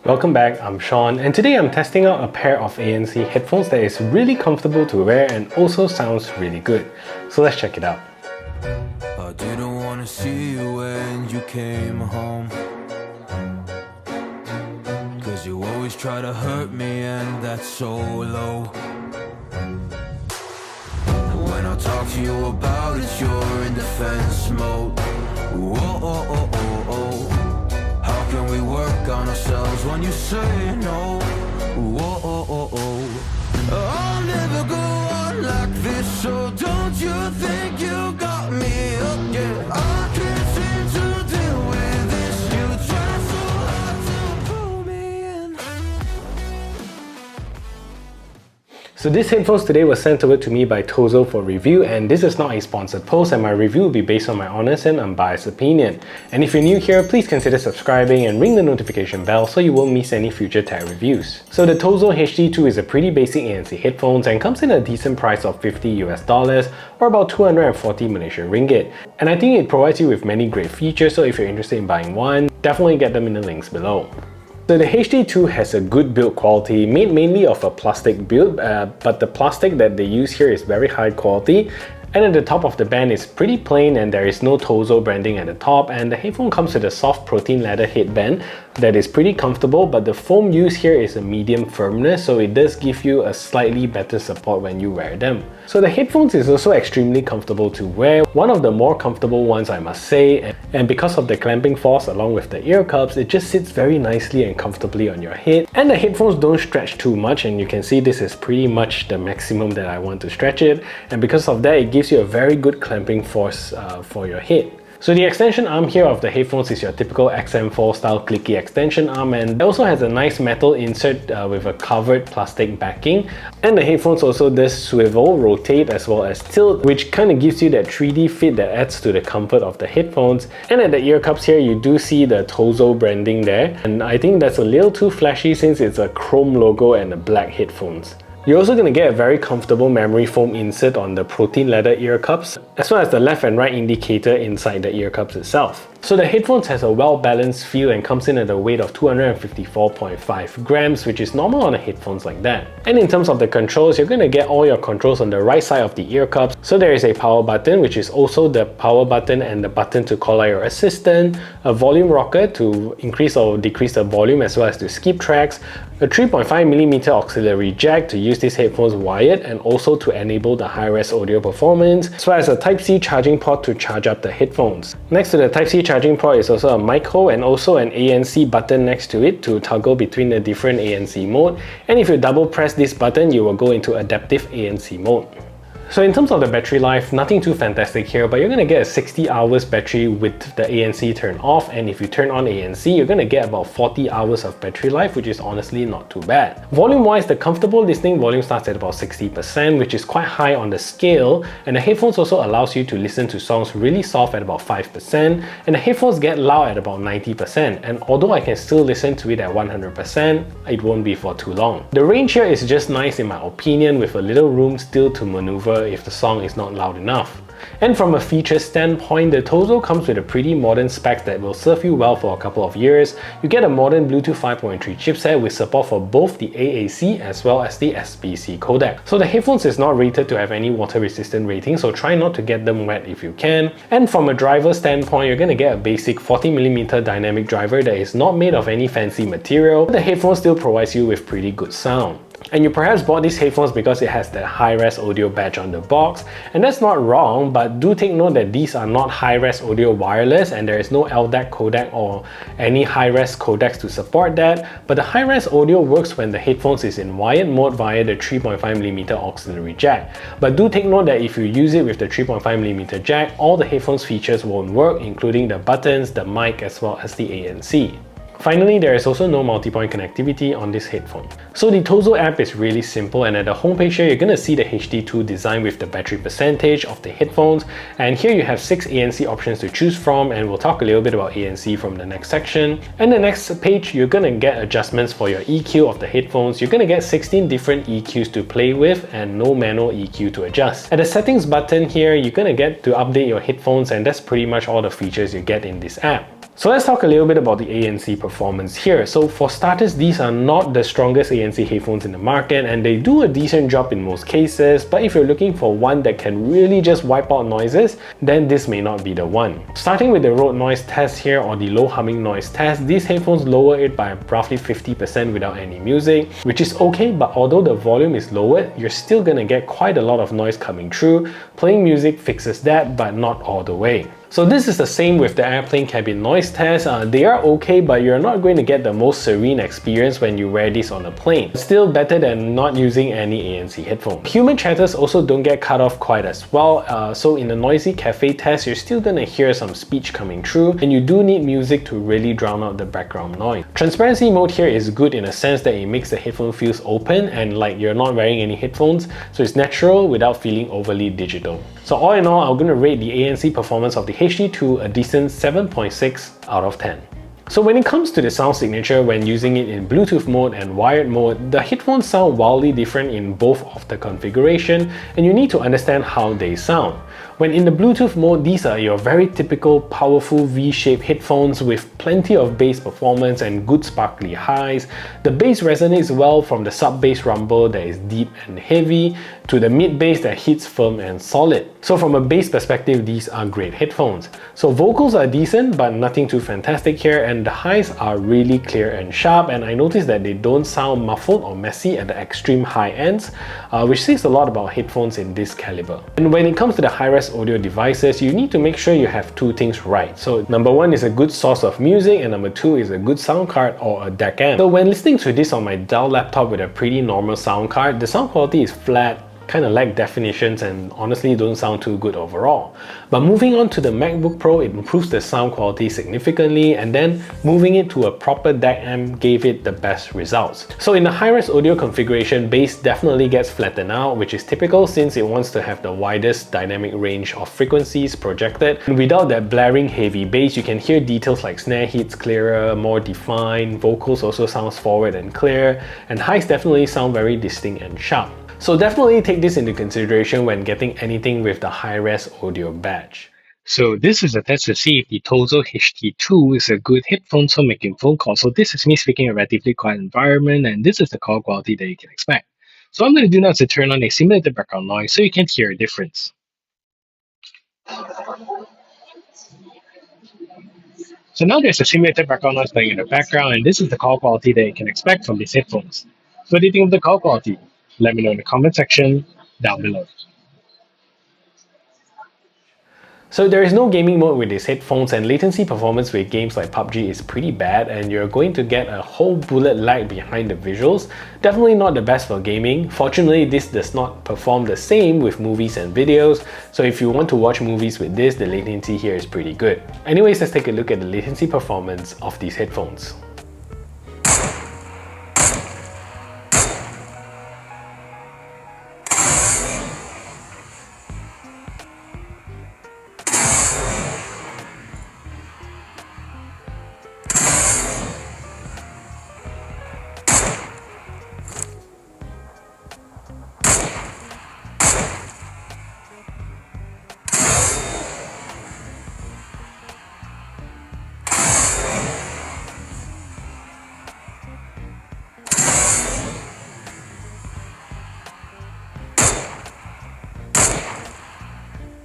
Welcome back, I'm Sean, and today I'm testing out a pair of ANC headphones that is really comfortable to wear and also sounds really good. So let's check it out. I didn't want to see you when you came home, 'cause you always try to hurt me and that's so low. When I talk to you about it, you're in defense mode. Whoa, oh, oh, oh, oh. How can we work on ourselves when you say no? Whoa, oh, oh, oh. I'll never go on like this, so don't you think you got me up yet? I can't seem to deal with this. You try so hard to pull me in. So this headphones today was sent over to me by Tozo for review, and this is not a sponsored post, and my review will be based on my honest and unbiased opinion. And if you're new here, please consider subscribing and ring the notification bell so you won't miss any future tech reviews. So the Tozo HT2 is a pretty basic ANC headphones and comes in a decent price of $50 or about 240 Malaysian ringgit. And I think it provides you with many great features, so if you're interested in buying one, definitely get them in the links below. So the HT2 has a good build quality, made mainly of a plastic build, but the plastic that they use here is very high quality. And at the top of the band is pretty plain and there is no Tozo branding at the top, and the headphone comes with a soft protein leather headband that is pretty comfortable, but the foam used here is a medium firmness, so it does give you a slightly better support when you wear them. So the headphones is also extremely comfortable to wear, one of the more comfortable ones I must say, and because of the clamping force along with the ear cups, it just sits very nicely and comfortably on your head. And the headphones don't stretch too much, and you can see this is pretty much the maximum that I want to stretch it, and because of that it gives you a very good clamping force for your head. So the extension arm here of the headphones is your typical XM4 style clicky extension arm, and it also has a nice metal insert with a covered plastic backing. And the headphones also does swivel, rotate as well as tilt, which kind of gives you that 3D fit that adds to the comfort of the headphones. And at the ear cups here, you do see the Tozo branding there, and I think that's a little too flashy since it's a chrome logo and the black headphones. You're also going to get a very comfortable memory foam insert on the protein leather ear cups, as well as the left and right indicator inside the ear cups itself. So the headphones has a well-balanced feel and comes in at a weight of 254.5 grams, which is normal on the headphones like that. And in terms of the controls, you're going to get all your controls on the right side of the ear cups. So there is a power button, which is also the power button and the button to call out your assistant, a volume rocker to increase or decrease the volume as well as to skip tracks, a 3.5mm auxiliary jack to use these headphones wired and also to enable the high-res audio performance, as well as a Type-C charging port to charge up the headphones. Next to the Type-C charging port is also a mic hole and also an ANC button next to it to toggle between the different ANC mode. And if you double press this button, you will go into adaptive ANC mode. So in terms of the battery life, nothing too fantastic here, but you're going to get a 60 hours battery with the ANC turned off, and if you turn on ANC, you're going to get about 40 hours of battery life, which is honestly not too bad. Volume wise, the comfortable listening volume starts at about 60%, which is quite high on the scale, and the headphones also allows you to listen to songs really soft at about 5%, and the headphones get loud at about 90%, and although I can still listen to it at 100%, it won't be for too long. The range here is just nice in my opinion, with a little room still to maneuver if the song is not loud enough. And from a feature standpoint, the Tozo comes with a pretty modern spec that will serve you well for a couple of years. You get a modern Bluetooth 5.3 chipset with support for both the AAC as well as the SBC codec. So the headphones is not rated to have any water resistant rating, so try not to get them wet if you can. And from a driver standpoint, you're going to get a basic 40mm dynamic driver that is not made of any fancy material. The headphones still provides you with pretty good sound. And you perhaps bought these headphones because it has that high-res audio badge on the box, and that's not wrong, but do take note that these are not high-res audio wireless and there is no LDAC codec or any high-res codecs to support that, but the high-res audio works when the headphones is in wired mode via the 3.5mm auxiliary jack. But do take note that if you use it with the 3.5mm jack, all the headphones features won't work, including the buttons, the mic as well as the ANC. Finally, there is also no multi-point connectivity on this headphone. So the Tozo app is really simple, and at the homepage here, you're going to see the HT2 design with the battery percentage of the headphones, and here you have 6 ANC options to choose from, and we'll talk a little bit about ANC from the next section. And the next page, you're going to get adjustments for your EQ of the headphones. You're going to get 16 different EQs to play with and no manual EQ to adjust. At the settings button here, you're going to get to update your headphones, and that's pretty much all the features you get in this app. So let's talk a little bit about the ANC Performance here. So for starters, these are not the strongest ANC headphones in the market and they do a decent job in most cases, but if you're looking for one that can really just wipe out noises, then this may not be the one. Starting with the road noise test here, or the low humming noise test, these headphones lower it by roughly 50% without any music, which is okay, but although the volume is lowered, you're still gonna get quite a lot of noise coming through. Playing music fixes that, but not all the way. So this is the same with the airplane cabin noise test. They are okay, but you're not going to get the most serene experience when you wear this on a plane. Still better than not using any ANC headphones. Human chatters also don't get cut off quite as well. So in the noisy cafe test, you're still gonna hear some speech coming through, and you do need music to really drown out the background noise. Transparency mode here is good in a sense that it makes the headphone feels open and like you're not wearing any headphones, so it's natural without feeling overly digital. So all in all, I'm going to rate the ANC Performance of the HT2 a decent 7.6 out of 10. So when it comes to the sound signature when using it in Bluetooth mode and wired mode, the headphones sound wildly different in both of the configuration, and you need to understand how they sound. When in the Bluetooth mode, these are your very typical powerful V-shaped headphones with plenty of bass performance and good sparkly highs. The bass resonates well from the sub-bass rumble that is deep and heavy to the mid-bass that hits firm and solid. So from a bass perspective, these are great headphones. So vocals are decent but nothing too fantastic here, and the highs are really clear and sharp, and I noticed that they don't sound muffled or messy at the extreme high ends, which says a lot about headphones in this caliber. And when it comes to the high-res audio devices, you need to make sure you have two things right. So number one is a good source of music, and number two is a good sound card or a DAC amp. So when listening to this on my Dell laptop with a pretty normal sound card, the sound quality is flat, kind of lack definitions, and honestly don't sound too good overall. But moving on to the MacBook Pro, it improves the sound quality significantly, and then moving it to a proper DAC amp gave it the best results. So in the high-res audio configuration, bass definitely gets flattened out, which is typical since it wants to have the widest dynamic range of frequencies projected. And without that blaring heavy bass, you can hear details like snare hits clearer, more defined, vocals also sounds forward and clear, and highs definitely sound very distinct and sharp. So definitely take this into consideration when getting anything with the high-res audio badge. So this is a test to see if the Tozo HT2 is a good headphone for making phone calls. So this is me speaking in a relatively quiet environment, and this is the call quality that you can expect. So what I'm going to do now is to turn on a simulated background noise so you can hear a difference. So now there's a simulated background noise playing in the background, and this is the call quality that you can expect from these headphones. So what do you think of the call quality? Let me know in the comment section down below. So there is no gaming mode with these headphones, and latency performance with games like PUBG is pretty bad, and you're going to get a whole bullet lag behind the visuals. Definitely not the best for gaming. Fortunately, this does not perform the same with movies and videos, so if you want to watch movies with this, the latency here is pretty good. Anyways, let's take a look at the latency performance of these headphones.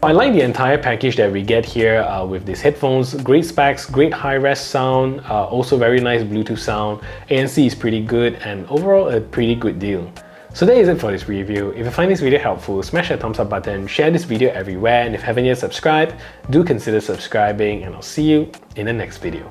I like the entire package that we get here with these headphones. Great specs, great high-res sound, also very nice Bluetooth sound. ANC is pretty good, and overall a pretty good deal. So that is it for this review. If you find this video helpful, smash that thumbs up button, share this video everywhere, and if you haven't yet subscribed, do consider subscribing, and I'll see you in the next video.